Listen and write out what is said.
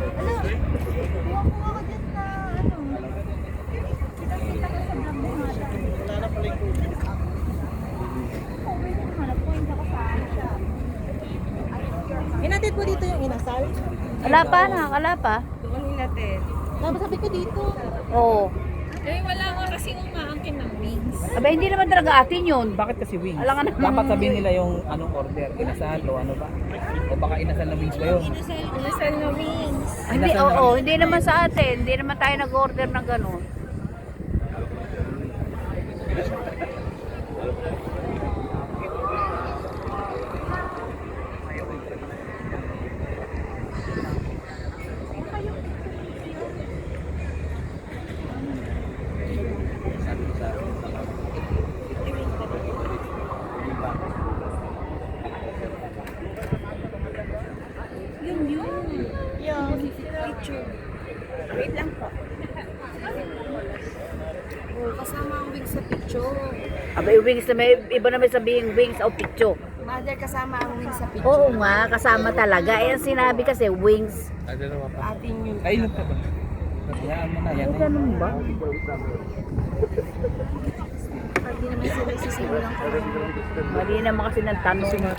Kuha ko ako dyan na ano. Kita-kita ko sa vlog mo nga. Wala na pala yung tubig. Oo, pwede naman. Nag-point ako sa ano siya. Hinatid mo dito yung inasal? Wala pa, nakakala pa. Doon hinatid. Tapos sabi ko dito. Oo. Eh, wala nga kasi umaangkin ng wings. Aba, hindi naman talaga atin yun. Bakit kasi wings? Alangan naman. Dapat sabihin nila yung anong order, inasal o ano ba? O baka inasal na wings ba yun? Inasal na wings. Hindi, Inasal na oo, wings. hindi naman sa atin. Hindi naman tayo nag-order ng gano'n. Yung picture. Wait lang po. Oh, kasama ang wings sa picture. Aba, yung wings na may, iba na may sabihin wings o picture. Mother, kasama ang wings sa picture. Oo nga, kasama talaga. Eh, ang sinabi kasi wings. Atin yun. Ay, ilan pa ba? Hayaan mo na, yan Ay, na ganun ba? Hindi naman sila sisimulan ko. Mali naman kasi ng tanong. yun.